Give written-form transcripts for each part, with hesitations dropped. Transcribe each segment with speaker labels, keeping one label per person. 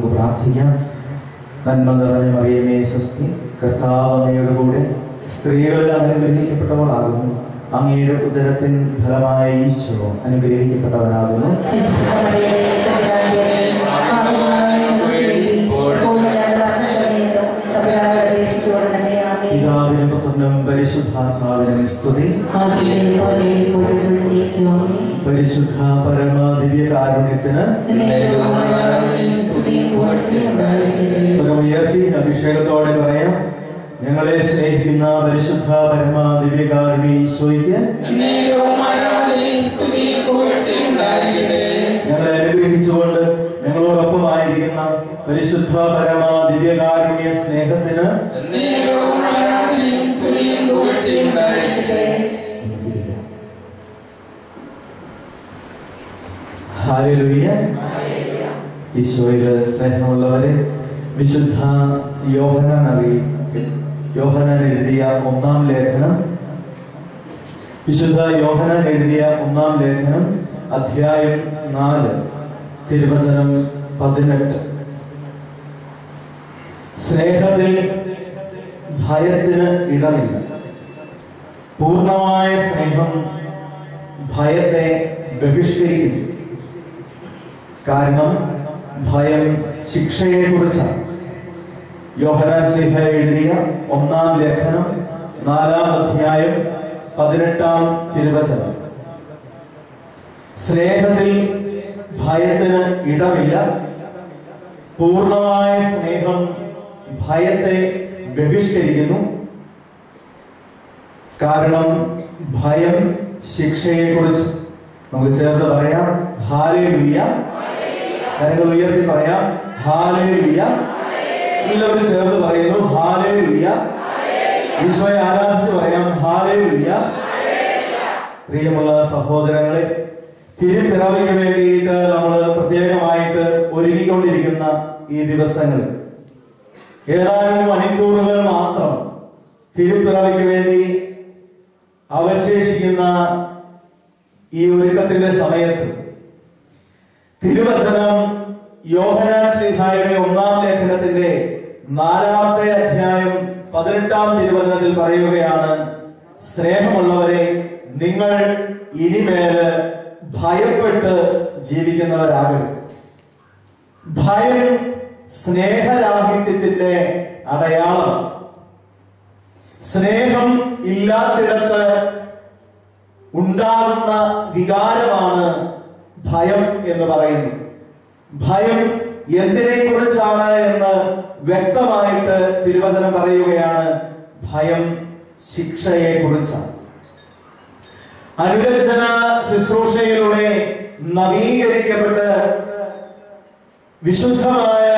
Speaker 1: നമുക്ക് പ്രാർത്ഥിക്കാം. നന്മ നിറഞ്ഞ മറിയമേ സ്വസ്തി, കർത്താവ് അങ്ങയുടെ കൂടെ സ്ത്രീകളിൽ അനുഗ്രഹിക്കപ്പെട്ടവളാകുന്നു. അങ്ങയുടെ ഉദരത്തിൻ ഫലമായ ഈശോ അനുഗ്രഹിക്കപ്പെട്ടവനാകുന്നു. പിതാവിനും പുത്രനും പരിശുദ്ധാത്മാവിനും സ്തുതി. പരിശുദ്ധ പരമ ദിവ്യകാരുണ്യത്തിന് സ്വരമുയർത്തി അഭിഷേകത്തോടെ പറയാം. ഞങ്ങളെ സ്നേഹിക്കുന്ന പരിശുദ്ധ പരമ ദിവ്യകാരുണ്യ ഈശോയ്ക്ക് ഞങ്ങളെ അനുഗ്രഹിച്ചുകൊണ്ട് ഞങ്ങളോടൊപ്പമായിരിക്കുന്ന പരിശുദ്ധ പരമ ദിവ്യകാരുണ്യ സ്നേഹത്തിന് ഹല്ലേലൂയ. ഈശോയിൽ സ്നേഹമുള്ളവരെ, വിശുദ്ധ യോഹന്നാൻ എഴുതിയ ഒന്നാം ലേഖനം, വിശുദ്ധ യോഹന്നാൻ എഴുതിയ ഒന്നാം ലേഖനം അധ്യായം 4 തിരുവചനം 18. സ്നേഹത്തിൽ ഭയത്തിന് ഇടമില്ല. പൂർണ്ണമായ സ്നേഹം ഭയത്തെ ബഹിഷ്കരിക്കുന്നു. കാരണം ഭയം ശിക്ഷയെ കുറിച്ചാണ്. യോഹന്നാൻ ശ്ലീഹ എഴുതിയ ഒന്നാം ലേഖനം 4-ാം അധ്യായം 18-ാം തിരുവചനം. സ്നേഹത്തിൽ ഭയത്തിന് ഇടമില്ല. പൂർണ്ണമായ സ്നേഹം ഭയത്തെ ബഹിഷ്കരിക്കുന്നു. കാരണം ഭയം ശിക്ഷയെ കുറിച്ച്. നമുക്ക് ചേർത്ത് പറയാം ഹല്ലേലൂയ. കരങ്ങൾ ഉയർത്തി പറയാം ഹല്ലേലൂയ. എല്ലാവരും ചേർത്ത് പറയുന്നു ഹല്ലേലൂയ. ഈശോയെ ആരാധിച്ച് പറയാം ഹല്ലേലൂയ. പ്രിയമുള്ള സഹോദരങ്ങളെ, തിരുപ്പിറവിക്ക് വേണ്ടിയിട്ട് നമ്മൾ പ്രത്യേകമായിട്ട് ഒരുങ്ങിക്കൊണ്ടിരിക്കുന്ന ഈ ദിവസങ്ങളിൽ ഏതാനും മണിക്കൂറുകൾ മാത്രം തിരുപ്പിറവിക്ക് വേണ്ടി അവശേഷിക്കുന്ന ഈ ഒരുക്കത്തിന്റെ സമയത്ത് തിരുവചനം യോഹന്നാൻ ശ്ലീഹായുടെ ഒന്നാം ലേഖനത്തിന്റെ 4-ാമത്തെ അധ്യായം 18-ാം തിരുവചനത്തിൽ പറയുകയാണ്, സ്നേഹമുള്ളവരെ, നിങ്ങൾ ഇനിമേല് ഭയപ്പെട്ട് ജീവിക്കുന്നവരാകരുത്. ഭയം സ്നേഹരാഹിത്യത്തിന്റെ അടയാളം. സ്നേഹം ഇല്ലാത്തിടത്ത് ഉണ്ടാകുന്ന വികാരമാണ് ഭയം എന്ന് പറയുന്നത്. ഭയം എന്തിനെ കുറിച്ചാണ് എന്ന് വ്യക്തമായിട്ട് തിരുവചനം പറയുകയാണ്. ഭയം ശിക്ഷയെ കുറിച്ചാണ്. അനുരഞ്ജന ശുശ്രൂഷയിലൂടെ നവീകരിക്കപ്പെട്ട് വിശുദ്ധമായ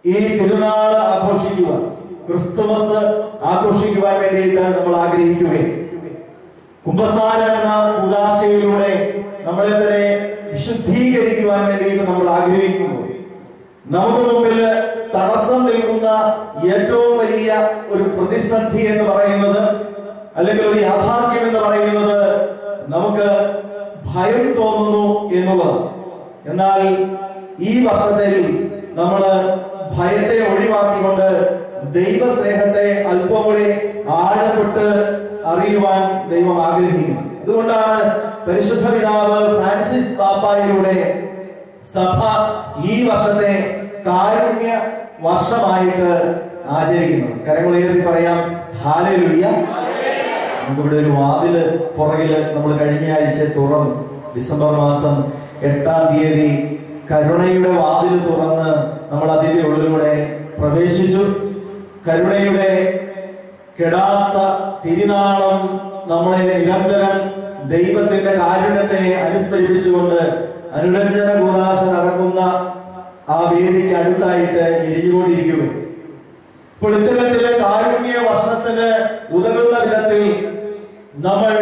Speaker 1: ഈ തിരുനാൾ ആഘോഷിക്കുവാൻ, ക്രിസ്തുമസ് ആഘോഷിക്കുവാൻ വേണ്ടിയിട്ട് നമ്മൾ ആഗ്രഹിക്കുകയും കുംഭസാരം എന്ന ഉദാശയിലൂടെ നമ്മളെ തന്നെ വിശുദ്ധീകരിക്കുവാൻ വേണ്ടിയിട്ട് നമ്മൾ ആഗ്രഹിക്കുമ്പോൾ നമുക്ക് മുമ്പിൽ തടസ്സം നിൽക്കുന്ന ഏറ്റവും വലിയ ഒരു പ്രതിസന്ധി എന്ന് പറയുന്നത്, അല്ലെങ്കിൽ ഒരു യാഥാർത്ഥ്യം എന്ന് പറയുന്നത്, നമുക്ക് ഭയം തോന്നുന്നു എന്നുള്ളതാണ്. എന്നാൽ ഈ വർഷത്തിൽ നമ്മൾ ഭയത്തെ ഒഴിവാക്കിക്കൊണ്ട് ദൈവസ്നേഹത്തെ അല്പം കൂടി ആഴപ്പെട്ട് അറിയുവാൻ ദൈവം ആഗ്രഹിക്കുന്നു. അതുകൊണ്ടാണ് പരിശുദ്ധ പിതാവ് ഫ്രാൻസിസ് പാപ്പായിലൂടെ സഭ ഈ വർഷത്തെ കാരുണ്യ വർഷമായിട്ട് ആചരിക്കുന്നത്. കരങ്ങൾ ഉയർത്തി പറയാം ഹല്ലേലൂയ. നമുക്കിവിടെ ഒരു വാതില് പുറകില് നമ്മൾ കഴിഞ്ഞ ആഴ്ച തുറന്നു. ഡിസംബർ മാസം 8-ാം തീയതി കരുണയുടെ വാതിൽ തുറന്ന് നമ്മൾ അതിന്റെ ഉള്ളിലൂടെ പ്രവേശിച്ചു. കരുണയുടെ കെടാത്ത തിരുനാളം നമ്മളെ നിരന്തരം ദൈവത്തിന്റെ കാരുണ്യത്തെ അനുസ്മരിപ്പിച്ചുകൊണ്ട് അനുരഞ്ജന കൂദാശ നടക്കുന്ന ആ വേദിക്ക് അടുത്തായിട്ട് എരിഞ്ഞുകൊണ്ടിരിക്കുകയും ഇപ്പോൾ ഇത്തരത്തിലെ കാരുണ്യ വർഷത്തിന് ഉതകുന്ന വിധത്തിൽ നമ്മൾ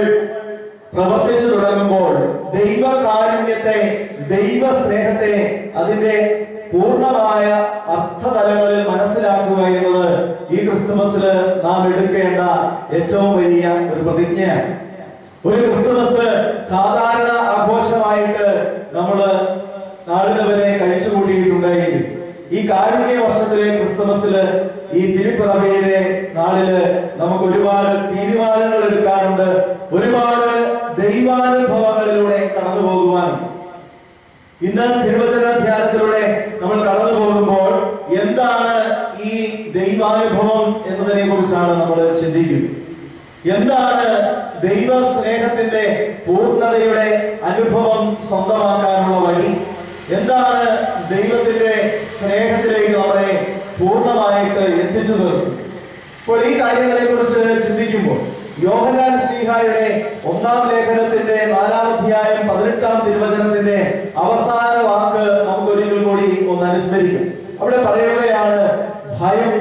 Speaker 1: പ്രവർത്തിച്ചു തുടങ്ങുമ്പോൾ ദൈവകാരുണ്യത്തെ, ദൈവസ്നേഹത്തെ അതിന്റെ പൂർണ്ണമായ അർത്ഥതലങ്ങളിൽ മനസ്സിലാക്കുക എന്നത് ഈ ക്രിസ്തുമസിൽ നാം എടുക്കേണ്ട ഏറ്റവും വലിയ ഒരു പ്രതിജ്ഞയാണ്. ഒരു ക്രിസ്തുമസ് സാധാരണ ആഘോഷമായിട്ട് നമ്മൾ നാളിതുവരെ കഴിച്ചു കൂട്ടിയിട്ടുണ്ട്. കഴിയുകയുണ്ടായെങ്കിൽ ഈ കാരുണ്യ വർഷത്തിലെ ക്രിസ്തുമസില് ഈ തിരുപ്പിറവിയിലെ നാളില് നമുക്ക് ഒരുപാട് തീരുമാനങ്ങൾ എടുക്കാനുണ്ട്, ഒരുപാട് ദൈവാനുഭവങ്ങളിലൂടെ കടന്നു പോകുവാനും. ഇന്ന് തിരുവചന ധ്യാനത്തിലൂടെ നമ്മൾ കടന്നു പോകുമ്പോൾ എന്താണ് ഈ ദൈവാനുഭവം എന്നതിനെ കുറിച്ചാണ് നമ്മൾ ചിന്തിക്കുന്നത്. എന്താണ് ദൈവ സ്നേഹത്തിന്റെ പൂർണ്ണതയുടെ അനുഭവം സ്വന്തമാക്കാനുള്ള വഴി? എന്താണ് ദൈവത്തിന്റെ സ്നേഹത്തിലേക്ക് നമ്മളെ പൂർണ്ണമായിട്ട് എത്തിച്ചു നിർത്തും? അപ്പോൾ ഈ കാര്യങ്ങളെ കുറിച്ച് ചിന്തിക്കുമ്പോൾ യോഹന്നാൻ ശ്ലീഹായുടെ 1-ാം ലേഖനത്തിന്റെ 4-ാം അധ്യായം 18-ാം തിരുവചനത്തിന്റെ അവസാന വാക്ക് നമുക്ക് ഒരിക്കൽ കൂടി ഒന്ന് അനുസ്മരിക്കും. അവിടെ പറയുകയാണ് ഭയം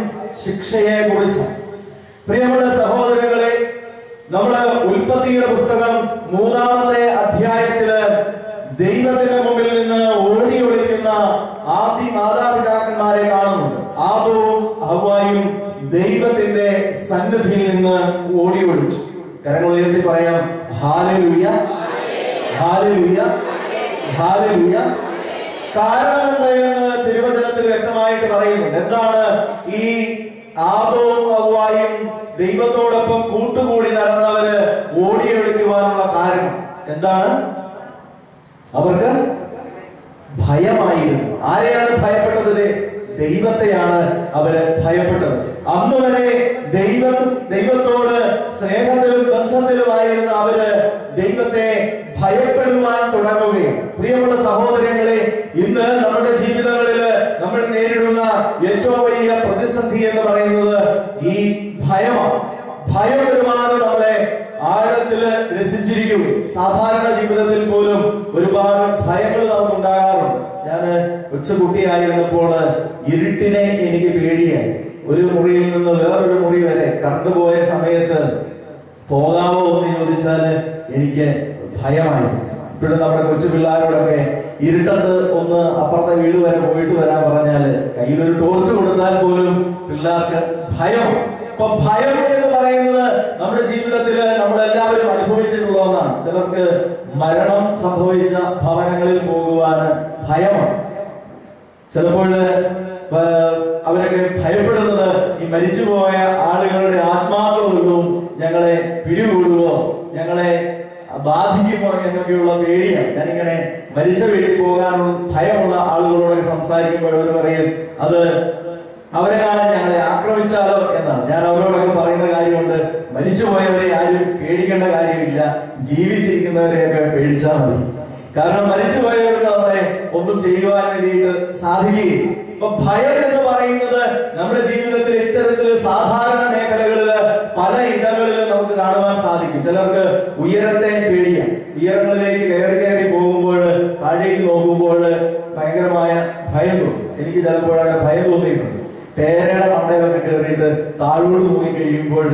Speaker 1: ശിക്ഷയെ കുറിച്ച്. പ്രിയമുള്ള സഹോദരങ്ങളെ, നമ്മള് ഉൽപ്പത്തിയുടെ പുസ്തകം 3-ാമത്തെ അധ്യായത്തില് ദൈവത്തിന്റെ മുമ്പിൽ നിന്ന് ഓടി ഒളിക്കുന്ന ആദ്യ മാതാപിതാക്കന്മാരെ കാണുന്നുണ്ട്. ആദവും ഹവ്വായും ദൈവത്തിന്റെ സന്നിധിയിൽ നിന്ന് ഓടി ഒളിച്ചു. കരങ്ങൾ ഉയർത്തി പറയാം, ഹല്ലേലൂയ, ഹല്ലേലൂയ, ഹല്ലേലൂയ. കാരണം എന്താണെന്ന് തിരുവചനത്തിൽ വ്യക്തമായിട്ട് പറയുന്നുണ്ട്. എന്താണ് ഈ ആദവും ഹവ്വായും ദൈവത്തോടൊപ്പം കൂട്ടുകൂടി നടന്നവര് ഓടിയൊളിക്കുവാനുള്ള കാരണം എന്താണ്? അവർക്ക് ഭയമായിരുന്നു. ആരെയാണ് ഭയപ്പെട്ടത്? ദൈവത്തെയാണ് അവര് ഭയപ്പെട്ടത്. അന്ന് വരെ ദൈവത്തോട് സ്നേഹത്തിലും ബന്ധത്തിലുമായിരുന്ന അവര് ദൈവത്തെ ഭയപ്പെടുവാൻ തുടങ്ങുകയും. പ്രിയമുള്ള സഹോദരങ്ങളെ, ഇന്ന് നമ്മുടെ ജീവിതങ്ങളിൽ നമ്മൾ നേരിടുന്ന ഏറ്റവും വലിയ പ്രതിസന്ധി എന്ന് പറയുന്നത് ഈ ഭയമാണ്. ഭയം ഒരുപാട് നമ്മളെ ആഴത്തില് രസിച്ചിരിക്കും. സാധാരണ ജീവിതത്തിൽ പോലും ഒരുപാട് ഭയങ്ങൾ നമുക്കുണ്ടാകാറുണ്ട്. ഞാൻ കൊച്ചുകുട്ടിയായിരുന്നപ്പോൾ ഇരുട്ടിനെ എനിക്ക് പേടിയായി. ഒരു മുറിയിൽ നിന്ന് വേറൊരു മുറി വരെ കറണ്ട് പോയ സമയത്ത് പോകാവോ എന്ന് ചോദിച്ചാല് എനിക്ക് ഭയമായിരുന്നു. ഇപ്പോഴും നമ്മുടെ കൊച്ചു പിള്ളേരോടൊക്കെ ഇരുട്ടത്ത് ഒന്ന് അപ്പുറത്തെ വീട് വരെ പോയിട്ട് വരാൻ പറഞ്ഞാല് കയ്യിലൊരു ടോർച്ച് കൊടുത്താൽ പോലും പിള്ളേർക്ക് ഭയം. അപ്പൊ ഭയം എന്ന് പറയുന്നത് നമ്മുടെ ജീവിതത്തില് നമ്മളെല്ലാവരും അനുഭവിച്ചിട്ടുള്ള ഒന്നാണ്. ചിലർക്ക് മരണം സംഭവിച്ച ഭവനങ്ങളിൽ പോകുവാന് ഭയമാണ്. ചിലപ്പോൾ അവരൊക്കെ ഭയപ്പെടുന്നത് ഈ മരിച്ചുപോയ ആളുകളുടെ ആത്മാക്കളൊന്നും ഞങ്ങളെ പിടികൂടുവോ, ഞങ്ങളെ ബാധിക്കുമോ എന്നൊക്കെയുള്ള പേടിയാണ്. ഞാനിങ്ങനെ മരിച്ച വീട്ടിൽ പോകാനുള്ള ഭയമുള്ള ആളുകളോടൊക്കെ സംസാരിക്കുമ്പോൾ അവർ പറയും അത് അവരെയാണ് ഞങ്ങളെ ആക്രമിച്ചാലോ എന്നാണ്. ഞാൻ അവരോടൊക്കെ പറയുന്ന കാര്യമുണ്ട്, മരിച്ചുപോയവരെ ആരും പേടിക്കേണ്ട കാര്യമില്ല, ജീവിച്ചിരിക്കുന്നവരെയൊക്കെ പേടിച്ചാൽ മതി. കാരണം മരിച്ചുപോയവർക്ക് നമ്മളെ ഒന്നും ചെയ്യുവാൻ വേണ്ടിയിട്ട് സാധിക്കുകയും. ഇപ്പൊ ഭയം എന്ന് പറയുന്നത് നമ്മുടെ ജീവിതത്തിൽ ഇത്തരത്തില് സാധാരണ മേഖലകളില് പല ഇടങ്ങളിലും നമുക്ക് കാണുവാൻ സാധിക്കും. ചിലർക്ക് ഉയരത്തെ പേടിയാണ്. ഉയരങ്ങളിലേക്ക് കയറി പോകുമ്പോൾ താഴേക്ക് നോക്കുമ്പോൾ ഭയങ്കരമായ ഭയം തോന്നും. എനിക്ക് ചിലപ്പോഴൊക്കെ ഭയം തോന്നിയിട്ടുണ്ട്. പേരയുടെ മണ്ടയിലൊക്കെ കയറിയിട്ട് താഴോട്ട് നോക്കി കഴിയുമ്പോൾ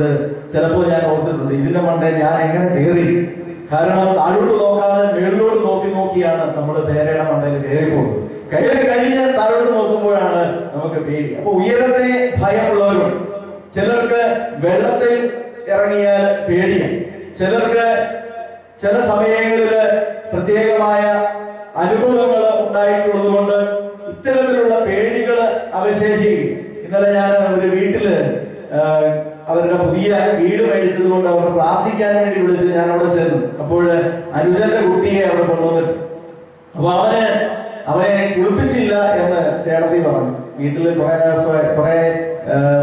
Speaker 1: ചിലപ്പോൾ ഞാൻ ഓർത്തിട്ടുണ്ട്, ഇതിന്റെ മണ്ടയിൽ ഞാൻ എങ്ങനെ കയറി? കാരണം താഴോട്ട് നോക്കാതെ മേളിലോട്ട് നോക്കിയാണ് നമ്മൾ പേരയുടെ മണ്ടയിൽ കയറി പോകുന്നത്. കയറി കഴിഞ്ഞ് താഴോട്ട് നോക്കുമ്പോഴാണ് നമുക്ക് പേടി. അപ്പൊ ഉയരത്തെ ഭയമുള്ളവരുണ്ട്. ചിലർക്ക് വെള്ളത്തിൽ ഇറങ്ങിയാൽ പേടിയാണ്. ചിലർക്ക് ചില സമയങ്ങളില് പ്രത്യേകമായ അനുഭവങ്ങൾ ഉണ്ടായിട്ടുള്ളത് കൊണ്ട് ഇത്തരത്തിലുള്ള പേടികൾ അവശേഷിക്കും. ഇന്നലെ ഞാൻ ഒരു വീട്ടില് അവരുടെ പുതിയ വീട് മേടിച്ചത് കൊണ്ട് അവർക്ക് പ്രാർത്ഥിക്കാൻ വേണ്ടി വിളിച്ച് ഞാൻ അവിടെ ചെന്നു. അപ്പോൾ അനുജന്റെ കുട്ടിയെ അവിടെ കൊണ്ടുവന്നിട്ട് അപ്പൊ അവനെ കുളിപ്പിച്ചില്ല എന്ന് ചേട്ടത്തി പറഞ്ഞു. വീട്ടില് കുറെ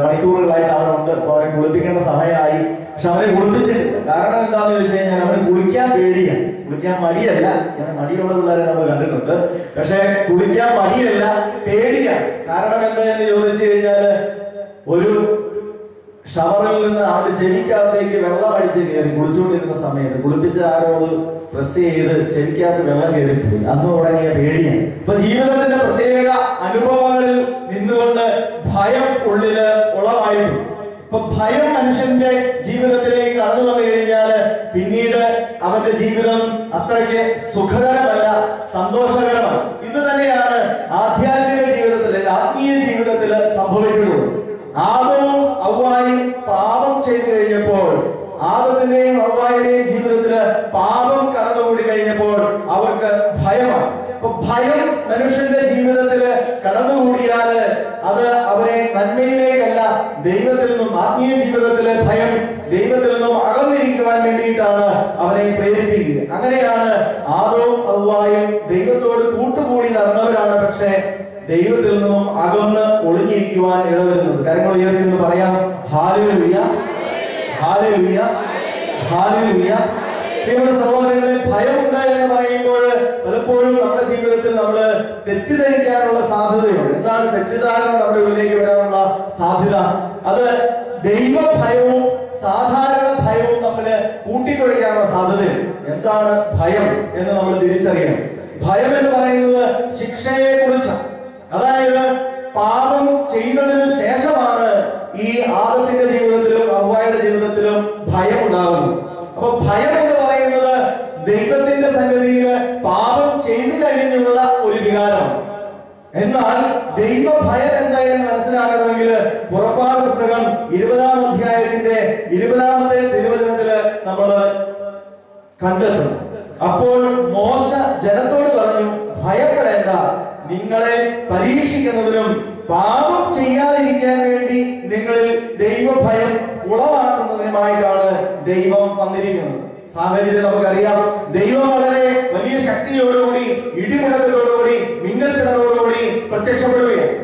Speaker 1: മണിക്കൂറുകളായിട്ട് അവനുണ്ട്. അപ്പൊ അവനെ കുളിപ്പിക്കേണ്ട സമയമായി. പക്ഷെ അവനെ കുളിപ്പിച്ചിട്ടില്ല. കാരണം എന്താന്ന് ചോദിച്ചു കഴിഞ്ഞാൽ അവന് കുളിക്കാൻ പേടിയാണ്. കുളിക്കാൻ മടിയല്ല. ഞാൻ മടിയുള്ള പിള്ളേരെ നമ്മൾ കണ്ടിട്ടുണ്ട്. പക്ഷെ കുളിക്കാൻ മടിയല്ല, പേടിയാണ്. കാരണം എന്താന്ന് ചോദിച്ചു കഴിഞ്ഞാല് ഒരു ഷവറിൽ നിന്ന് അവന്റെ ചെവിക്കകത്തേക്ക് വെള്ളം അടിച്ച് കയറി കുളിച്ചുകൊണ്ടിരുന്ന സമയത്ത് കുളിപ്പിച്ച ആരോ പ്രസ് ചെയ്ത് ചെവിക്കകത്ത് വെള്ളം കയറിപ്പോയി. അന്ന് തുടങ്ങിയ പേടിയാണ്. ഇപ്പൊ ജീവിതത്തിന്റെ പ്രത്യേക അനുഭവങ്ങളിൽ നിന്നുകൊണ്ട് ഭയം ഉള്ളില് ഉളവായിട്ടു. ഇപ്പൊ ഭയം മനുഷ്യന്റെ ജീവിതത്തിലേക്ക് കടന്നു വന്നു കഴിഞ്ഞാല് പിന്നീട് അവന്റെ ജീവിതം അത്രയ്ക്ക് സുഖകരമല്ല, സന്തോഷകരമാണ്. ഇത് തന്നെയാണ് ആധ്യാത്മിക ജീവിതത്തില്, ആത്മീയ ജീവിതത്തില് സംഭവിച്ചിട്ടുള്ളത്. ആദവും ഹവ്വായും പാപം ചെയ്തു കഴിഞ്ഞപ്പോൾ, ആദത്തിന്റെയും ഹവ്വായുടെയും ജീവിതത്തില് പാപം കടന്നുകൂടി കഴിഞ്ഞപ്പോൾ അവർക്ക് ഭയമാണ്. അപ്പൊ ഭയം മനുഷ്യന്റെ ജീവിതത്തില് കടന്നു ദൈവത്തിൽ നിന്നും, ആത്മീയ ജീവിതത്തിലെ ഭയം ദൈവത്തിൽ നിന്നും അകന്നിരിക്കുവാൻ വേണ്ടിയിട്ടാണ് അവനെ പ്രേരിപ്പിക്കുക. അങ്ങനെയാണ് ആദവും ഹവ്വായും ദൈവത്തോട് കൂട്ടുകൂടി നടന്നവരാണ്, പക്ഷെ ദൈവത്തിൽ നിന്നും അകന്ന് ഒളിഞ്ഞിരിക്കുവാൻ ഇടവരുന്നത്. കരങ്ങൾ ഉയർത്തി എന്ന് പറയാം, ഹല്ലേലൂയ, ഹല്ലേലൂയ, ഹല്ലേലൂയ. പ്രിയപ്പെട്ട സഹോദരങ്ങളെ, ഭയമുണ്ട് എന്ന് പറയുമ്പോൾ പലപ്പോഴും നമ്മുടെ ജീവിതത്തിൽ നമ്മൾ തെറ്റിദ്ധരിക്കാനുള്ള സാധ്യതയുണ്ട്. എന്താണ് തെറ്റിദ്ധാരണ നമ്മുടെ ഉള്ളിലേക്ക് വരാനുള്ള സാധ്യത? അത് ദൈവഭയവും സാധാരണ ഭയവും തമ്മിൽ കൂട്ടിക്കുഴയ്ക്കാനുള്ള സാധ്യതയുണ്ട്. എന്താണ് ഭയം എന്ന് നമ്മൾ തിരിച്ചറിയണം. ഭയം എന്ന് പറയുന്നത് ശിക്ഷയെ കുറിച്ചാണ്. അതായത് പാപം ചെയ്തതിനു ശേഷമാണ് ഈ ആദത്തിന്റെ ജീവിതത്തിലും ഹവ്വായുടെ ജീവിതത്തിലും ഭയം ഉണ്ടാകുന്നത്. അപ്പൊ ഭയം എന്ന് പറയുന്നത് ദൈവത്തിന്റെ സന്നിധിയിൽ പാപം ചെയ്തു കഴിഞ്ഞുള്ള ഒരു വികാരമാണ്. എന്നാൽ ദൈവഭയം എന്തായാലും മനസ്സിലാക്കണമെങ്കിൽ പുറപ്പാട് പുസ്തകം 20-ാം അധ്യായത്തിന്റെ 20-ാമത്തെ തിരുവചനത്തില് നമ്മൾ കണ്ടെത്തും. അപ്പോൾ മോശ ജനത്തോട് പറഞ്ഞു, ഭയപ്പെടേണ്ട, നിങ്ങളെ പരീക്ഷിക്കുന്നതിനും പാപം ചെയ്യാതിരിക്കാൻ വേണ്ടി നിങ്ങളിൽ ദൈവഭയം ഉളവാക്കുന്നതിനുമായിട്ടാണ് ദൈവം വന്നിരിക്കുന്നത്. സാഹചര്യം നമുക്കറിയാം. ദൈവം വളരെ വലിയ ശക്തിയോടുകൂടി, ഇടിമുഴക്കത്തോടുകൂടി, മിന്നൽപ്പിണറോടുകൂടി പ്രത്യക്ഷപ്പെടുകയാണ്.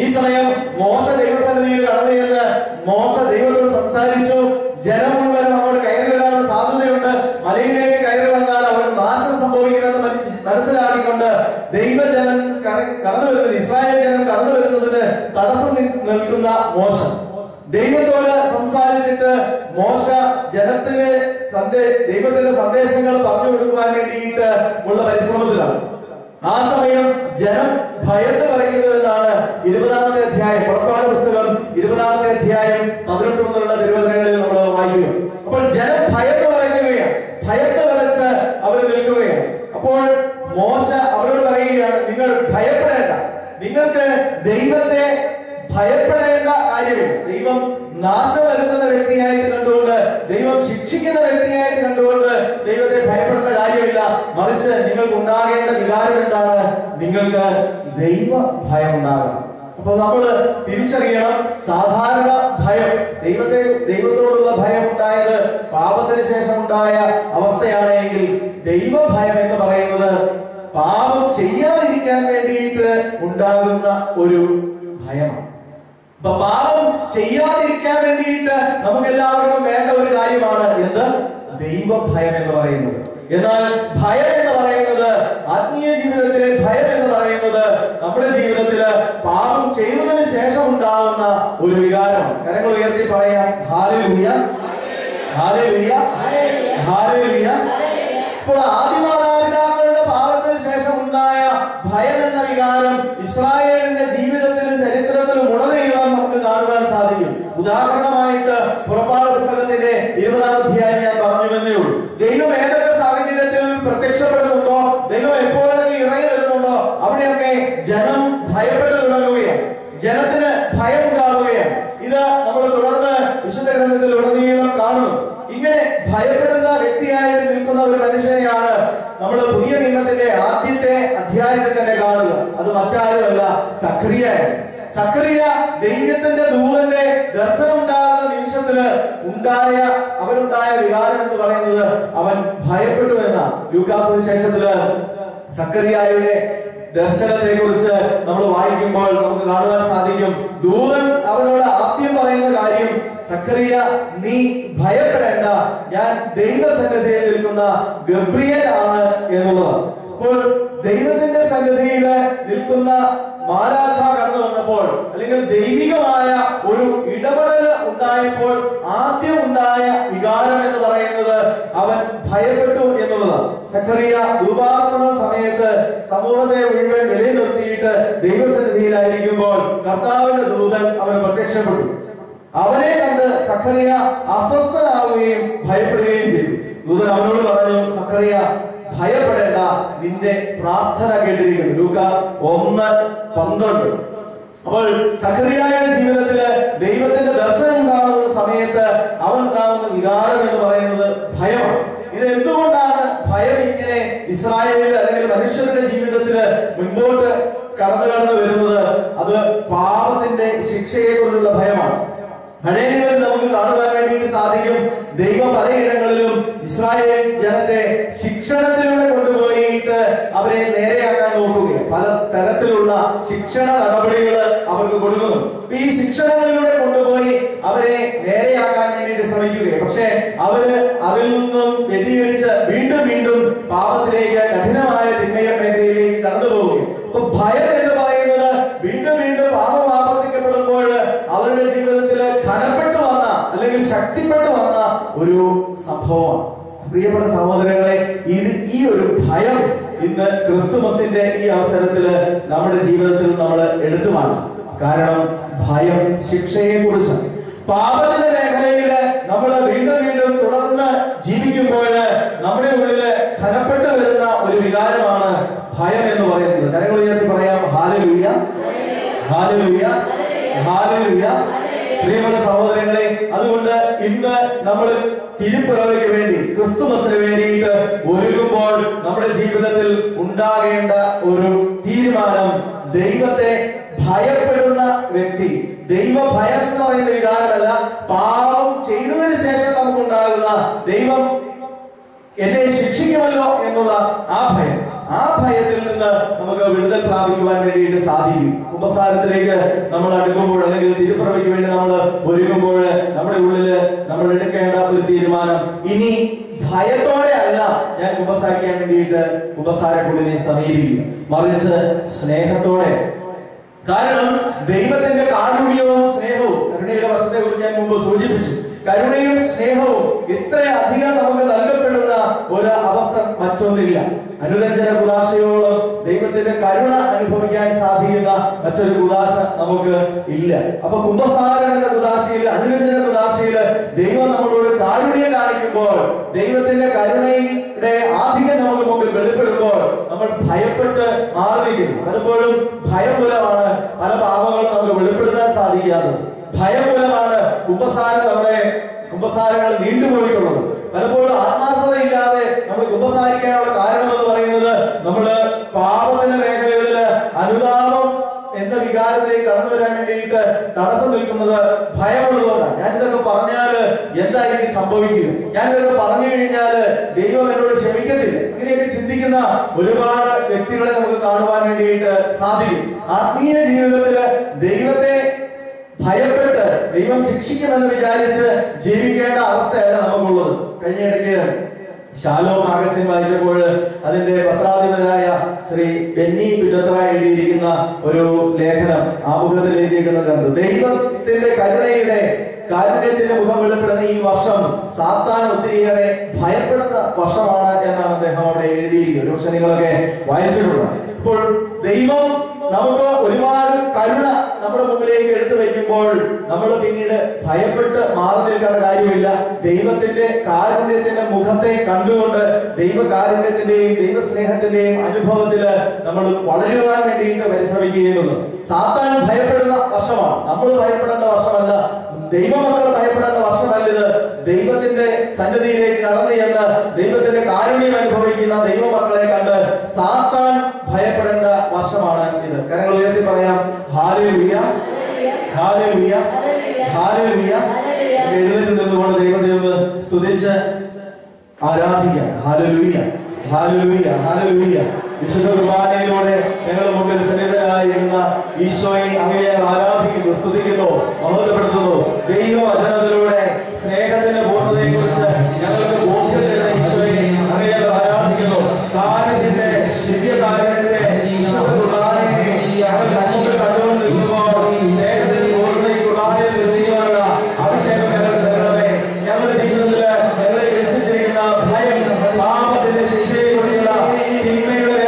Speaker 1: ഈ സമയം മോശ ദൈവസന്നിധിയിൽ കടന്നു ചെന്ന് മോശ ദൈവത്തോട് സംസാരിച്ചു. ജനം മുഴുവൻ അങ്ങോട്ട് കയറി വരാൻ സാധ്യതയുണ്ട്, മലയിലേക്ക് കയറി വന്നാൽ അവർ നാശം സംഭവിക്കുമെന്ന് മനസ്സിലാക്കിക്കൊണ്ട് ദൈവജനം കടന്നു വരുന്നത്, ഇസ്രായേൽ ജനം കടന്നു വരുന്നതിന് തടസ്സം നിൽക്കുന്ന മോശ ദൈവത്തോട് സംസാരിച്ചിട്ട് മോശ ജനത്തിന് ദൈവത്തിന്റെ സന്ദേശങ്ങൾ പറഞ്ഞു കൊടുക്കുവാൻ വേണ്ടിയിട്ട് ഉള്ള പരിശ്രമത്തിലാണ്. ആ സമയം ജനം ഭയത്ത് പറയുന്നതെന്നാണ് 20-ാമത്തെ അധ്യായം, പുറപ്പാട് പുസ്തകം 20-ാമത്തെ അധ്യായം 18 മുതലുള്ള തിരുവചനങ്ങളിൽ നമ്മൾ വായിക്കുക. അപ്പോൾ ജനം ഭയത്ത് പറയുകയാണ്, ഭയത്ത് വരച്ച് അവർ നിൽക്കുകയാണ്. അപ്പോൾ മോശ അവരോട് പറയുകയാണ്, നിങ്ങൾ ഭയപ്പെടേണ്ട, നിങ്ങൾക്ക് ദൈവത്തെ ഭയപ്പെടേണ്ട കാര്യമില്ല. ദൈവം നാശം വരുത്തുന്ന വ്യക്തിയായിട്ട് കണ്ടുകൊണ്ട്, ദൈവം ശിക്ഷിക്കുന്ന വ്യക്തിയായിട്ട് കണ്ടുകൊണ്ട് ദൈവത്തെ ഭയപ്പെടേണ്ട കാര്യമില്ല. മറിച്ച് നിങ്ങൾക്ക് ഉണ്ടാകേണ്ട വികാരം എന്താണ്? നിങ്ങൾക്ക് ദൈവ ഭയം ഉണ്ടാകണം. അപ്പൊ നമ്മൾ തിരിച്ചറിയണം, സാധാരണ ഭയം, ദൈവത്തോടുള്ള ഭയം ഉണ്ടായത് പാപത്തിന് ശേഷം ഉണ്ടായ അവസ്ഥയാണെങ്കിൽ ദൈവഭയം എന്ന് പറയുന്നത് പാപം ചെയ്യാതിരിക്കാൻ വേണ്ടിയിട്ട് ഉണ്ടാകുന്ന ഒരു ഭയമാണ്. അപ്പൊ പാപം ചെയ്യാതിരിക്കാൻ വേണ്ടിയിട്ട് നമുക്ക് എല്ലാവർക്കും വേണ്ട ഒരു കാര്യമാണ് എന്ത്? ദൈവഭയം എന്ന് പറയുന്നത്. എന്നാൽ ഭയം എന്ന് പറയുന്നത്, ആത്മീയ ജീവിതത്തിലെ ഭയം എന്ന് പറയുന്നത് നമ്മുടെ ജീവിതത്തില് പാപം ചെയ്തതിന് ശേഷം ഉണ്ടാകുന്ന ഒരു വികാരമാണ്. കരങ്ങൾ ഉയർത്തി പറയാം, ഹല്ലേലൂയ, ഹല്ലേലൂയ, ഹല്ലേലൂയ. ഇപ്പോൾ ആദിമാതാപിതാക്കളുടെ പാപത്തിന് ശേഷം ഉണ്ടായ ഭയം എന്ന വികാരം ഇസ്രായേലിന്റെ ജീവിതത്തിലും ചരിത്രത്തിലും ഉടനീളം നമുക്ക് കാണുവാൻ സാധിക്കും. ഉദാഹരണമായിട്ട് പുറപ്പാട് പുസ്തകത്തിന്റെ 20-ാം അധ്യായം ഞാൻ പറഞ്ഞുവെന്നേ ഉള്ളൂ. ദൈവം ഏതൊക്കെ സാഹചര്യത്തിൽ പ്രത്യക്ഷപ്പെടുന്നുണ്ടോ, ദൈവം എപ്പോഴൊക്കെ ഇറങ്ങി വരുന്നുണ്ടോ, അവിടെയൊക്കെ ജനം ഭയപ്പെട്ടു തുടങ്ങുകയാണ്, ജനത്തിന് ഭയം ഉണ്ടാവുകയാണ്. ഇത് നമ്മൾ തുടർന്ന് വിശുദ്ധ ഗ്രന്ഥത്തിൽ ഉടനീളം കാണുന്നു. ഇങ്ങനെ ഭയപ്പെടുന്ന വ്യക്തിയായിട്ട് നിൽക്കുന്ന ഒരു മനുഷ്യനെയാണ് നമ്മൾ പുതിയ നിയമത്തിന്റെ ആദ്യത്തെ അധ്യായത്തിൽ തന്നെ കാണുക. അത് മറ്റാരുമല്ല, സഖറിയ. സഖറിയ ദൈവത്തിന്റെ ദൂതന്റെ ദർശനം ഉണ്ടാകുന്ന നിമിഷത്തില് അവനുണ്ടായ വികാരം എന്ന് പറയുന്നത് അവൻ ഭയപ്പെട്ടു എന്നാണ്. ലൂക്കാസ് സുവിശേഷത്തില് സഖറിയായുടെ ദർശനത്തെ കുറിച്ച് നമ്മൾ വായിക്കുമ്പോൾ നമുക്ക് കാണുവാൻ സാധിക്കും, ദൂതൻ അവനോട് ആദ്യം പറയുന്ന കാര്യം, സഖറിയ നീ ഭയപ്പെടേണ്ട, ഞാൻ ദൈവസന്നിധിയിൽ നിൽക്കുന്ന ഗബ്രിയേൽ ആണ് എന്നുള്ളതാണ്. അപ്പോൾ ദൈവത്തിന്റെ സന്നിധിയിൽ നിൽക്കുന്ന മാലാഖ കടന്നു വന്നപ്പോൾ, അല്ലെങ്കിൽ ദൈവികമായ ഒരു ഇടപെടൽ ഉണ്ടായപ്പോൾ ആദ്യം ഉണ്ടായ വികാരം എന്ന് പറയുന്നത് അവൻ ഭയപ്പെട്ടു എന്നുള്ളതാണ്. സഖറിയ ധൂപാർപ്പണ സമയത്ത് സമൂഹത്തെ മുഴുവൻ വെളിയിൽ നിർത്തിയിട്ട് ദൈവസന്നിധിയിലായിരിക്കുമ്പോൾ കർത്താവിന്റെ ദൂതൻ അവന് പ്രത്യക്ഷപ്പെട്ടു. അവനെ കണ്ട് സഖറിയ അസ്വസ്ഥനാവുകയും ഭയപ്പെടുകയും ചെയ്തു. ദൂതൻ അവനോട് പറഞ്ഞു, സഖറിയ ഭയപ്പെടേണ്ട, നിന്റെ പ്രാർത്ഥന കേട്ടിരിക്കുന്നു. ലൂക്കാ 1:12. അപ്പോൾ സഖറിയായുടെ ജീവിതത്തില് ദൈവത്തിന്റെ ദർശനം ഉണ്ടാകുന്ന സമയത്ത് അവൻ ഉണ്ടാകുന്ന വികാരം എന്ന് പറയുന്നത് ഭയമാണ്. ഇത് എന്തുകൊണ്ടാണ് ഭയം ഇങ്ങനെ ഇസ്രായേലിൽ അല്ലെങ്കിൽ മനുഷ്യരുടെ ജീവിതത്തില് മുൻപോട്ട് കടന്നു വരുന്നത്? അത് പാപത്തിന്റെ ശിക്ഷയെ കുറിച്ചുള്ള ഭയമാണ്. പഴയ നിയമത്തിൽ നമുക്ക് കാണുവാൻ വേണ്ടിയിട്ട് സാധിക്കും. ദൈവം പലയിടങ്ങളിലും ഇസ്രായേൽ ജനത്തെ ശിക്ഷണത്തിലൂടെ കൊണ്ടുപോയിട്ട് അവരെ നേരെയാക്കാൻ നോക്കുകയാണ്. പല തരത്തിലുള്ള ശിക്ഷണ നടപടികൾ അവർക്ക് കൊടുക്കുന്നു. ഈ ശിക്ഷണങ്ങളിലൂടെ കൊണ്ടുപോയി അവരെ നേരെയാക്കാൻ വേണ്ടിയിട്ട് ശ്രമിക്കുകയാണ്. പക്ഷെ അവര് അതിൽ നിന്നും വ്യതിചലിച്ച് വീണ്ടും വീണ്ടും പാപത്തിലേക്ക്, കഠിനമായ തിന്മയുടെ മേഖലയിലേക്ക് കടന്നു പോവുകയും. അപ്പൊ ഭയം എന്ന് പറയുന്നത് വീണ്ടും വീണ്ടും പാപം ആവർത്തിക്കപ്പെടുമ്പോൾ അവരുടെ ജീവിതത്തിൽ ഘനപ്പെട്ടു വന്ന അല്ലെങ്കിൽ ശക്തിപ്പെട്ടു വന്ന ഒരു സംഭവമാണ്. പ്രിയപ്പെട്ട സഹോദരങ്ങളെ, ഈ ഒരു ഭയം ഇന്ന് ക്രിസ്തുമസിന്റെ ഈ അവസരത്തില് നമ്മുടെ ജീവിതത്തിൽ നമ്മൾ എടുത്തു മാറ്റും. കാരണം ഭയം ശിക്ഷയെ കുറിച്ച്, പാപത്തിന്റെ മേഖലയില് നമ്മൾ വീണ്ടും വീണ്ടും തുടർന്ന് ജീവിക്കുമ്പോൾ നമ്മുടെ ഉള്ളില് ഘനപ്പെട്ടു വരുന്ന ഒരു വികാരമാണ് ഭയം എന്ന് പറയുന്നത്. കരങ്ങൾ ഉയർത്തി പറയാം, ഹല്ലേലൂയ, ഹല്ലേലൂയ, ഹല്ലേലൂയ. പ്രിയപ്പെട്ട സഹോദരങ്ങളെ, അതുകൊണ്ട് ഇന്ന് നമ്മൾ തിരുപ്പിറവിക്ക് വേണ്ടി, ക്രിസ്തുമസിന് വേണ്ടിയിട്ട് ഒരുങ്ങുമ്പോൾ നമ്മുടെ ജീവിതത്തിൽ ഉണ്ടാകേണ്ട ഒരു തീരുമാനം, ദൈവത്തെ ഭയപ്പെടുന്ന വ്യക്തി. ദൈവ ഭയം എന്ന് പറയുന്ന വികാരമല്ല, പാപം ചെയ്തതിനു ശേഷം നമുക്കുണ്ടാകുന്ന ദൈവം എന്നെ ശിക്ഷിക്കുമല്ലോ എന്നുള്ള ആ ഭയം, ആ ഭയത്തിൽ നിന്ന് നമുക്ക് വിടുതൽ പ്രാപിക്കുവാൻ വേണ്ടിയിട്ട് സാധിക്കും. കുമ്പസാരത്തിലേക്ക് നമ്മൾ അടുക്കുമ്പോൾ അല്ലെങ്കിൽ തിരുപ്പിറവിക്ക് വേണ്ടി നമ്മൾ ഒരുങ്ങുമ്പോൾ നമ്മുടെ ഉള്ളില് നമ്മൾ എടുക്കേണ്ട ഒരു തീരുമാനം, ഇനി ഭയത്തോടെ അല്ല ഞാൻ കുമ്പസാരിക്കാൻ വേണ്ടിയിട്ട് കുമ്പസാരക്കുള്ളിനെ സമീപിക്കും, മറിച്ച് സ്നേഹത്തോടെ. കാരണം ദൈവത്തിന്റെ കാരുണ്യവും സ്നേഹവും, കരുണയുടെ വർഷത്തെ കുറിച്ച് ഞാൻ മുമ്പ് സൂചിപ്പിച്ചു. കരുണയും സ്നേഹവും ഇത്രയധികം നമുക്ക് നൽകപ്പെടുന്ന ഒരു അവസ്ഥ മറ്റൊന്നില്ല. അനുരഞ്ജന കുദാശയോളം ദൈവത്തിന്റെ കരുണ അനുഭവിക്കാൻ സാധിക്കുന്ന മറ്റൊരു കുദാശ നമുക്ക് ഇല്ല. അപ്പൊ കുമ്പസാരം എന്ന കുദാശയില്, അനുരഞ്ജന കുദാശയില് ദൈവം നമ്മളോട് കാരുണ്യം കാണിക്കുമ്പോൾ, ദൈവത്തിന്റെ കരുണയുടെ ആധിക്യം നമുക്ക് മുമ്പിൽ വെളിപ്പെടുമ്പോൾ നമ്മൾ ഭയപ്പെട്ട് മാറി നിൽക്കുന്നു. പലപ്പോഴും ഭയം മൂലമാണ് പല പാപങ്ങളും നമുക്ക് വെളിപ്പെടുത്താൻ സാധിക്കാത്തത്. ഭയം മൂലമാണ് കുമ്പസാരങ്ങൾ നീണ്ടുപോയിട്ടുള്ളത്. പലപ്പോഴും ആത്മാർത്ഥതയില്ലാതെ നമ്മൾ കുമ്പസാരിക്കാനുള്ള കാരണം എന്ന് പറയുന്നത് നമ്മള് പാപത്തിന്റെ മേഖലകളില് അനുതാപം എന്ന വികാരത്തിലേക്ക് കടന്നു വരാൻ വേണ്ടിയിട്ട് തടസ്സം നിൽക്കുന്നത് ഭയമുള്ളതുകൊണ്ടാണ്. ഞാനിതൊക്കെ പറഞ്ഞാല് എന്തായിരിക്കും സംഭവിക്കുക, ഞാനിതൊക്കെ പറഞ്ഞു കഴിഞ്ഞാല് ദൈവം എന്നോട് ക്ഷമിക്കത്തില്ല, ഇങ്ങനെയൊക്കെ ചിന്തിക്കുന്ന ഒരുപാട് വ്യക്തികളെ നമുക്ക് കാണുവാൻ വേണ്ടിയിട്ട് സാധിക്കും. ആത്മീയ ജീവിതത്തില് ദൈവത്തെ ഭയപ്പെട്ട് ദൈവം ശിക്ഷിക്കുമെന്ന് വിചാരിച്ച് ജീവിക്കേണ്ട അവസ്ഥയല്ല നമുക്കുള്ളത്. കഴിഞ്ഞിടയ്ക്ക് ശാലോം മാഗസിൻ വായിച്ചപ്പോൾ അതിന്റെ പത്രാധിപനായ ശ്രീ ബെന്നി പിന്നത്ര എഴുതിയിരിക്കുന്ന ഒരു ലേഖനം ആമുഖത്തിൽ എഴുതിയിരിക്കുന്നത് കണ്ടു. ദൈവത്തിന്റെ കാരുണ്യത്തിന്റെ മുഖം വെളിപ്പെടുന്ന ഈ വർഷം സാത്താൻ ഒത്തിരിയേറെ ഭയപ്പെടുന്ന വർഷമാണ് എന്നാണ് അദ്ദേഹം അവിടെ എഴുതിയിരിക്കുന്നത്. പക്ഷെ നിങ്ങളൊക്കെ വായിച്ചിട്ടുണ്ട്. ഇപ്പോൾ ദൈവം നമുക്ക് ഒരുപാട് കരുണ നമ്മുടെ മുമ്പിലേക്ക് എടുത്തു വയ്ക്കുമ്പോൾ നമ്മൾ പിന്നീട് ഭയപ്പെട്ട് മാറി നിൽക്കേണ്ട കാര്യമില്ല. ദൈവത്തിന്റെ കാരുണ്യത്തിന്റെ മുഖത്തെ കണ്ടുകൊണ്ട് ദൈവകാരുണ്യത്തിന്റെയും ദൈവസ്നേഹത്തിന്റെയും അനുഭവത്തില് നമ്മൾ വളരുവാൻ വേണ്ടിയിട്ട് പരിശ്രമിക്കുകയുള്ളൂ. സാത്താൻ ഭയപ്പെടുന്ന വർഷമാണ്, നമ്മൾ ഭയപ്പെടേണ്ട വർഷമല്ല. ദൈവമക്കൾ ഭയപ്പെടേണ്ട വർഷമല്ലിത്. ദൈവത്തിന്റെ സന്നിധിയിലേക്ക് കടന്നു ചെന്ന് ദൈവത്തിന്റെ കാരുണ്യം അനുഭവിക്കുന്ന ദൈവമക്കളെ കണ്ട് സാത്താൻ ഭയപ്പെടേണ്ട വർഷമാണ് ഇത്. കരങ്ങൾ ഉയർത്തി പറയാം, ഹല്ലേലൂയ, ഹല്ലേലൂയ, ഹല്ലേലൂയ. എഴുന്നേറ്റ് നിന്നുകൊണ്ട് ദൈവത്തെ ഒന്ന് സ്തുതിച്ച് ആരാധിക്കാം. Hallelujah, hallelujah, hallelujah. വിശുദ്ധ കുർബാനയിലൂടെ ഞങ്ങൾ മുമ്പിൽ സന്നിധനായിരുന്ന ഈശോയെ അങ്ങയെ ആരാധിക്കുന്നു, സ്തുതിക്കുന്നു, മഹത്വപ്പെടുത്തുന്നു. ദൈവവചനത്തിലൂടെ സ്നേഹത്തിന്റെ പൂർണ്ണതയെ കുറിച്ച് ഞങ്ങൾക്ക് ബോധ്യം തരുന്ന ഈശോയെ അങ്ങയെ ആരാധിക്കുന്നു. കാരുണ്യത്തിന്റെ ദിവ്യകാരുണ്യത്തെ വിശുദ്ധ കുർബാനയെ ഞങ്ങൾ കണ്ണുകൾ കണ്ടുകൊണ്ട് നിൽക്കുമ്പോൾ സ്നേഹത്തിന്റെ പൂർണ്ണത ഈ കുർബാനയിൽ ദർശിക്കാനുള്ള അഭിഷേകം ഞങ്ങൾക്ക് തരണമേ. ഞങ്ങളുടെ ജീവിതത്തിൽ ഞങ്ങളെ രസിച്ചിരിക്കുന്ന ഭയം, പാപത്തിന്റെ ശിക്ഷയെ കുറിച്ചുള്ള തിന്മയുടെ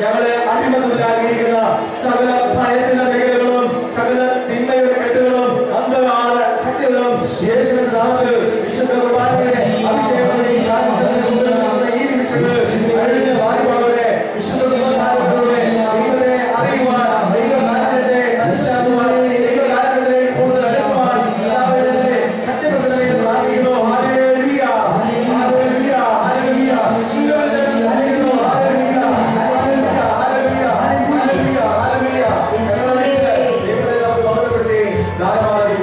Speaker 1: ഞങ്ങളെ അടിമത്തത്തിലാക്കിയിരിക്കുന്ന സകല ഭയത്തിന്റെ മേഖലകളും സകല തിന്മയുടെ കെട്ടുകളും അന്ധകാര ശക്തികളും യേശുവിന്റെ നാമത്തിൽ വിശുദ്ധ കുർബാനയുടെ അഭിഷേകങ്ങളുടെ ഈ നിമിഷങ്ങളിൽ മാറിപ്പോകട്ടെ. വിശുദ്ധ കുർബാനയിലൂടെ ദൈവത്തെ അറിയുവാൻ, ദൈവകാരുണ്യത്തെ മനസ്സിലാക്കുവാൻ, ദൈവകാരുണ്യത്തെ കൂടുതൽ അടുക്കുവാൻ എല്ലാവരുടെ ശക്തിപ്പെടുത്തണമെന്ന് പ്രാർത്ഥിക്കുന്നു. Hallelujah, hallelujah, hallelujah. ധാരാളം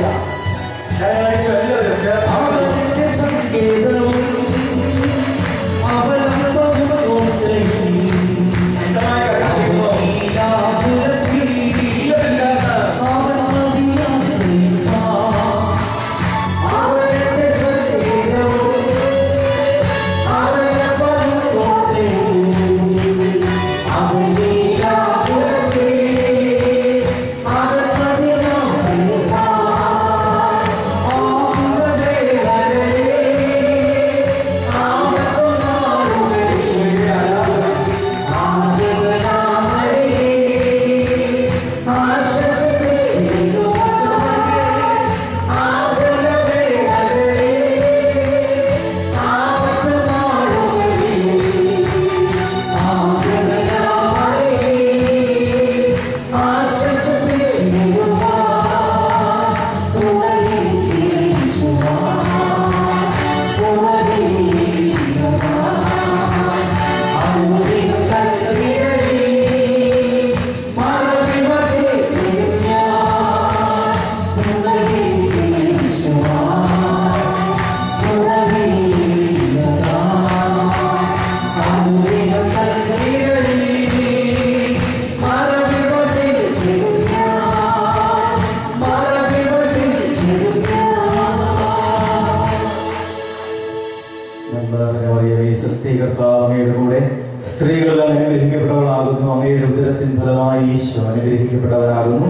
Speaker 1: സ്ത്രീകളെല്ലാം അനുഗ്രഹിക്കപ്പെട്ടവളാകുന്നു, അങ്ങയുടെ ഉദരത്തിൻ ഫലമായി ഈശോ അനുഗ്രഹിക്കപ്പെട്ടവനാകുന്നു.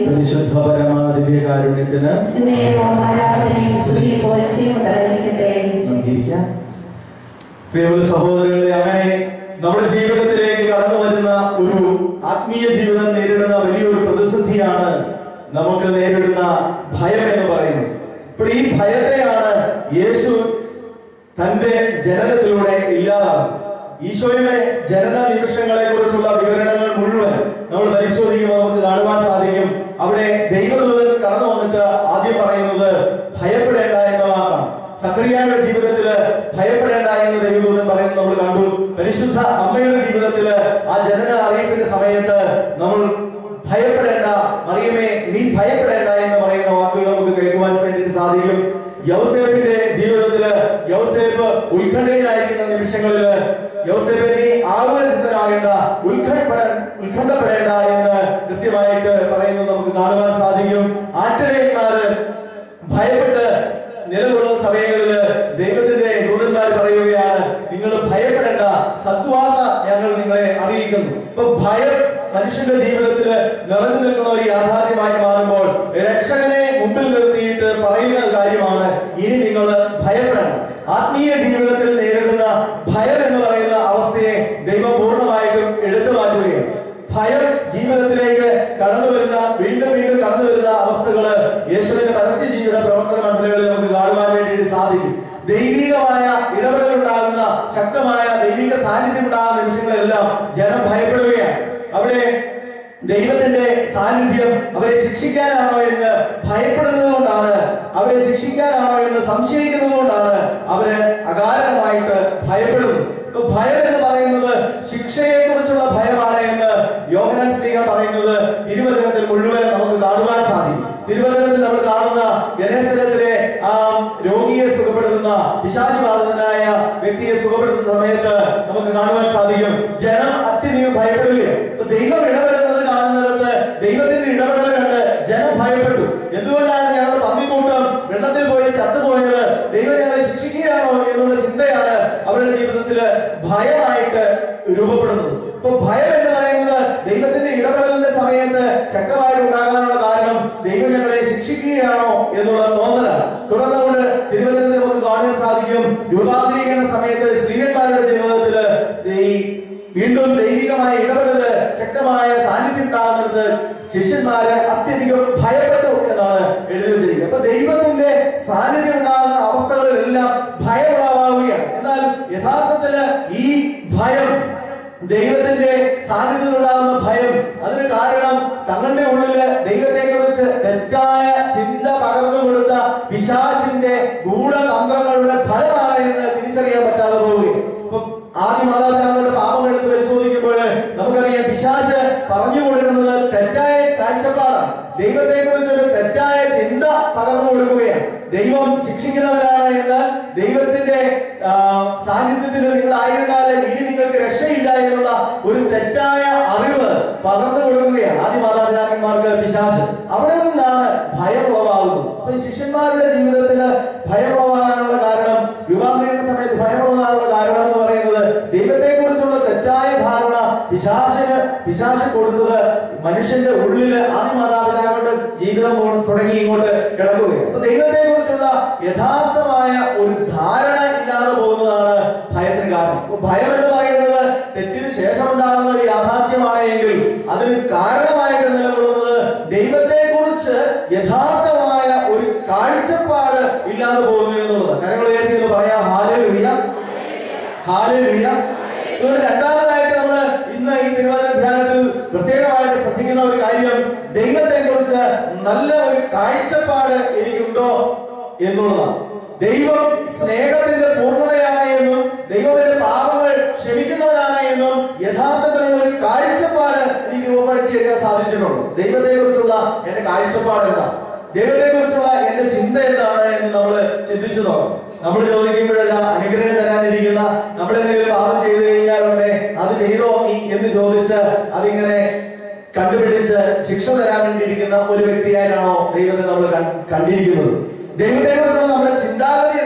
Speaker 1: പരിശുദ്ധ പരമാദിവ്യകാരുണ്യത്തിന് പ്രിയമുള്ള സഹോദരങ്ങളെ, അങ്ങനെ നമ്മുടെ ജീവിതത്തിലേക്ക് കടന്നു വരുന്ന ഒരു ആത്മീയ ജീവിതം നേരിടുന്ന വലിയൊരു പ്രതിസന്ധിയാണ് നമുക്ക് നേരിടുന്ന ഭയം എന്ന് പറയുന്നത്. ഇപ്പോൾ ഈ ഭയത്തെയാണ് യേശു തന്റെ ജനനത്തിലൂടെ ഇല്ലാതാകും. ഈശോയുടെ ജനന നിമിഷങ്ങളെ കുറിച്ചുള്ള വിവരണങ്ങൾ മുഴുവൻ നമ്മൾ പരിശോധിക്കുമ്പോൾ നമുക്ക് കാണുവാൻ സാധിക്കും. അവിടെ ദൈവദൂതൻ കടന്നു വന്നിട്ട് ആദ്യം പറയുന്നത് ഭയപ്പെടേണ്ട എന്ന വാക്കാണ്. സക്രിയായുടെ ജീവിതത്തില് ഭയപ്പെടേണ്ട എന്ന് ദൈവദൂതൻ പറയുന്നത് നമ്മൾ കണ്ടു. പരിശുദ്ധ അമ്മയുടെ ജീവിതത്തില് ആ ജനന അറിയിപ്പിന്റെ സമയത്ത് നമ്മൾ ഭയപ്പെടേണ്ട മറിയമേ നീ ഭയപ്പെടേണ്ട എന്ന് പറയുന്ന വാക്കുകൾ നമുക്ക് കേൾക്കുവാൻ വേണ്ടിയിട്ട് സാധിക്കും. യൗസേപ്പിന്റെ ജീവിതത്തില് യൗസേപ്പ് ഉത്കണ്ഠയിലായിരിക്കുന്ന നിമിഷങ്ങളില് യൗസേപ്പെ നീ ആകുലചിത്തനാകേണ്ട, ഉത്കണ്ഠപ്പെടേണ്ട എന്ന് കൃത്യമായിട്ട് പറയുന്നത് നമുക്ക് കാണുവാൻ സാധിക്കും. ആറ്റലേന്മാര് ഭയപ്പെട്ട് നിലകൊള്ളുന്ന സമയങ്ങളില് ദൈവത്തിന്റെ ദൂതന്മാർ പറയുകയാണ്, നിങ്ങൾ ഭയപ്പെടേണ്ട, സദ്വാർത്ത ഞങ്ങൾ നിങ്ങളെ അറിയിക്കുന്നു. ഇപ്പൊ ഭയം മനുഷ്യന്റെ ജീവിതത്തില് നിറഞ്ഞു നിൽക്കുന്ന ഒരു യാഥാർത്ഥ്യമായി മാറുമ്പോൾ രക്ഷകനെ മുമ്പിൽ നിർത്തിയിട്ട് പറയുന്ന കാര്യമാണ്, ഇനി നിങ്ങൾ ഭയപ്പെടണം. ആത്മീയ ജീവിതത്തിൽ നേരിടുന്ന ഭയം എന്ന് പറയുന്ന അവസ്ഥയെ ദൈവം പൂർണ്ണമായിട്ടും എടുത്തു മാറ്റുകയാണ്. ഭയം ജീവിതത്തിലേക്ക് കടന്നു വരുന്ന വീണ്ടും വീണ്ടും കടന്നു വരുന്ന അവസ്ഥകള് യേശുവിന്റെ പരസ്യ ജീവിത പ്രവർത്തന മണ്ഡലങ്ങളിൽ നമുക്ക് കാണുവാൻ വേണ്ടിയിട്ട് സാധിക്കും. ദൈവികമായ ഇടപെടൽ ഉണ്ടാകുന്ന, ശക്തമായ ദൈവിക സാന്നിധ്യം ഉണ്ടാകുന്ന നിമിഷങ്ങളെല്ലാം ജനം ഭയപ്പെടുകയാണ്. അവിടെ ദൈവത്തിന്റെ സാന്നിധ്യം അവരെ ശിക്ഷിക്കാനാണോ എന്ന് ഭയപ്പെടുന്നത് കൊണ്ടാണ്, അവരെ ശിക്ഷിക്കാനാണോ എന്ന് സംശയിക്കുന്നത് കൊണ്ടാണ് അവര് അകാരണമായിട്ട് ഭയപ്പെടുന്നു. ഭയം എന്ന് പറയുന്നത് ശിക്ഷയെ കുറിച്ചുള്ള ഭയമാണ് എന്ന് യോഹന്നാൻ ശ്ലീഹ പറയുന്നത് തിരുവചനത്തിൽ മുഴുവൻ നമുക്ക് കാണുവാൻ സാധിക്കും. തിരുവചനത്തിൽ നമ്മൾ കാണുന്ന ഗനേസരത്തിലെ ആ രോഗിയെ സുഖപ്പെടുത്തുന്ന, പിശാചുബാധിതനായ വ്യക്തിയെ സുഖപ്പെടുത്തുന്ന സമയത്ത് നമുക്ക് കാണുവാൻ സാധിക്കും ജനം അത്യധികം ഭയപ്പെടുകയാണ്. ദൈവം ഇടപെടുന്നത് കാണുന്നിടത്ത് ദൈവത്തിന്റെ ഇടപെടൽ കണ്ട് ജനം ഭയപ്പെട്ടു. എന്തുകൊണ്ടാണ് ഞങ്ങൾ പന്നിക്കൂട്ടം വെള്ളത്തിൽ പോയി ചത്തുപോയത്? ദൈവം ഞങ്ങളെ ശിക്ഷിക്കുകയാണോ എന്നുള്ള ചിന്തയാണ് അവരുടെ ജീവിതത്തില് ഭയമായിട്ട് രൂപപ്പെടുന്നത്. ഇപ്പൊ ഭയം എന്ന് പറയുന്നത് ദൈവത്തിന്റെ ഇടപെടലിന്റെ സമയത്ത് ശക്തമായിട്ട് ഉണ്ടാകാനുള്ള കാരണം ദൈവം ഞങ്ങളെ ശിക്ഷിക്കുകയാണോ എന്നുള്ള തോന്നലാണ്. തുടർന്നുകൊണ്ട് തിരുവചനത്തിൽ നമുക്ക് കാണാൻ സാധിക്കും, രൂപാന്തരീകരണ സമയത്ത് സ്ത്രീയന്മാരുടെ ജീവിതത്തില് വീണ്ടും ദൈവികമായ ഇടപെടല്, ശക്തമായ സാന്നിധ്യം ഉണ്ടാകുന്നത് ശിഷ്യന്മാര് അത്യധികം ഭയപ്പെട്ടു എന്നാണ് എഴുതി വെച്ചിരിക്കുന്നത്. അപ്പൊ ദൈവത്തിന്റെ സാന്നിധ്യം ഉണ്ടാകുന്ന അവസ്ഥകളിലെല്ലാം ഭയം ഉളവാകുകയാണ്. എന്നാൽ യഥാർത്ഥത്തില് ഈ ഭയം, ദൈവത്തിന്റെ സാന്നിധ്യത്തിലുണ്ടാകുന്ന ഭയം, അതിന് കാരണം തങ്ങളുടെ ഉള്ളില് ദൈവത്തെ കുറിച്ച് തെറ്റായ ചിന്ത പകർന്നു കൊടുത്ത പിശാചിന്റെ ഗൂഢതന്ത്രങ്ങളുടെ ഫലമാണ് എന്ന് തിരിച്ചറിയാൻ പറ്റാതെ പോവുകയും. ഇപ്പൊ ആദ്യ മാതാപിതാക്കളുടെ പാപം എടുത്ത് പരിശോധിക്കുമ്പോൾ പകർന്നു കൊടുക്കുകയാണ്. ദൈവം ശിക്ഷിക്കുന്നവരാണ് എന്ന്, ദൈവത്തിന്റെ സാന്നിധ്യത്തിൽ നിങ്ങൾ ആയിരുന്നാൽ ഇനി നിങ്ങൾക്ക് രക്ഷയില്ല എന്നുള്ള ഒരു തെറ്റായ അറിവ് പകർന്നു കൊടുക്കുകയാണ് ആദ്യ മാതാപിതാക്കന്മാർക്ക് പിശാച്. അവിടെ നിന്നാണ് ഭയം ഉളവാകുന്നത്. അപ്പൊ ഈ ശിഷ്യന്മാരുടെ ജീവിതത്തിൽ ഭയം ഉളവാകാനുള്ള കാരണം, രൂപാന്തരീകരണ സമയത്ത് ഭയം ഉളവാകാനുള്ള കാരണം എന്ന് പറയുന്നത് ദൈവത്തെ കുറിച്ചുള്ള തെറ്റായ ധാരണ പിശാച് കൊടുത്തത് മനുഷ്യന്റെ ഉള്ളില് ആദ്യ മാതാപിതാക്കളുടെ ജീവിതം തുടങ്ങി ഇങ്ങോട്ട് കിടക്കുകയാണ്. അപ്പൊ ദൈവത്തെ കുറിച്ചുള്ള യഥാർത്ഥമായ ഒരു ധാരണ ഇല്ലാതെ പോകുന്നതാണ് ഭയത്തിന് കാരണം. ഭയം എന്ന് പറയുന്നത് തെറ്റിന് ശേഷം ഉണ്ടാകുന്ന ഒരു യാഥാർത്ഥ്യമാണ് എങ്കിൽ അതിന് കാരണമായിട്ട് നിലകൊള്ളുന്നത് ദൈവത്തെ കുറിച്ച് യഥാർത്ഥമായ ഒരു കാഴ്ചപ്പാട് ഇല്ലാതെ പോകുന്നു എന്നുള്ളത്. കാര്യങ്ങൾ ഉയർത്തി പറയാം. Hallelujah, hallelujah. രണ്ടാമതായിട്ട് നമ്മൾ ഇന്ന് ഈ തിരുവചന ധ്യാനത്തിൽ പ്രത്യേകമായിട്ട് ശ്രദ്ധിക്കുന്ന ഒരു കാര്യം, ദൈവത്തെ കുറിച്ച് നല്ല ഒരു കാഴ്ചപ്പാട് എനിക്കുണ്ടോ എന്നുള്ളതാണ്. ദൈവം സ്നേഹത്തിന്റെ പൂർണ്ണതയാണ് എന്നും ദൈവം എന്റെ പാപങ്ങൾ ക്ഷമിക്കുന്നവരാണ് എന്നും യഥാർത്ഥത്തിലുള്ള ഒരു കാഴ്ചപ്പാട് എനിക്ക് രൂപപ്പെടുത്തിയെടുക്കാൻ സാധിച്ചിട്ടുണ്ട്. ദൈവത്തെ കുറിച്ചുള്ള എന്റെ കാഴ്ചപ്പാട് എന്താണ്, ദൈവത്തെ കുറിച്ചുള്ള എന്റെ ചിന്ത എന്താണ് എന്ന് നമ്മൾ ചിന്തിച്ചു നോക്കണം. നമ്മൾ ചോദിക്കുമ്പോഴെല്ലാം അനുഗ്രഹം തരാനിരിക്കുന്ന, നമ്മളെന്തെങ്കിലും പാപം ചെയ്തു കഴിഞ്ഞാൽ ഉടനെ അത് ചെയ്തോ നീ എന്ന് ചോദിച്ച് അതിങ്ങനെ കണ്ടുപിടിച്ച് ശിക്ഷ തരാൻ വേണ്ടിയിരിക്കുന്ന ഒരു വ്യക്തിയായിട്ടാണോ ദൈവത്തെ നമ്മൾ കണ്ടിരിക്കുന്നത്? ദൈവത്തെ കുറിച്ചുള്ള നമ്മുടെ ചിന്താഗതി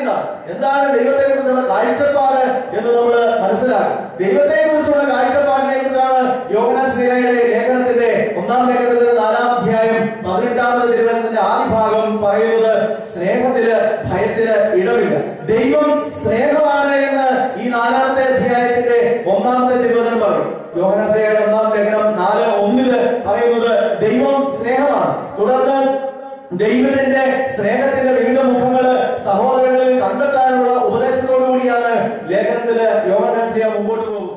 Speaker 1: എന്താണ് ദൈവത്തെ കുറിച്ചുള്ള കാഴ്ചപ്പാട് എന്ന് നമ്മൾ മനസ്സിലാക്കും. ദൈവത്തെ കുറിച്ചുള്ള കാഴ്ചപ്പാടിനെ കുറിച്ചാണ് യോഹന്നാൻ ശ്ലീഹായുടെ ലേഖനത്തിന്റെ 1-ാം ലേഖനത്തിന്റെ 4-ാം അധ്യായം 18-ാമത് തിരുവചനത്തിന്റെ ആദ്യ ഭാഗം പറയുന്നത്, സ്നേഹത്തില് ഭയത്തിന് ഇടമില്ല. ദൈവം സ്നേഹമാണ് എന്ന് ഈ 4-ാമത്തെ അധ്യായത്തിന്റെ 1-ാമത്തെ തിരുവചനം പറയും. യോഹന്നാൻ ശ്ലീഹായുടെ 1-ാം ലേഖനം 4:1 പറയുന്നത് ദൈവം സ്നേഹമാണ്. തുടർന്ന് ദൈവത്തിന്റെ സ്നേഹത്തിന്റെ വിവിധ മുഖങ്ങള് സഹോദരങ്ങളിൽ കണ്ടെത്താനുള്ള ഉപദേശത്തോടു കൂടിയാണ് ലേഖനത്തില് യോഹന്നാൻ ശ്ലീഹ മുമ്പോട്ട് പോകുന്നത്.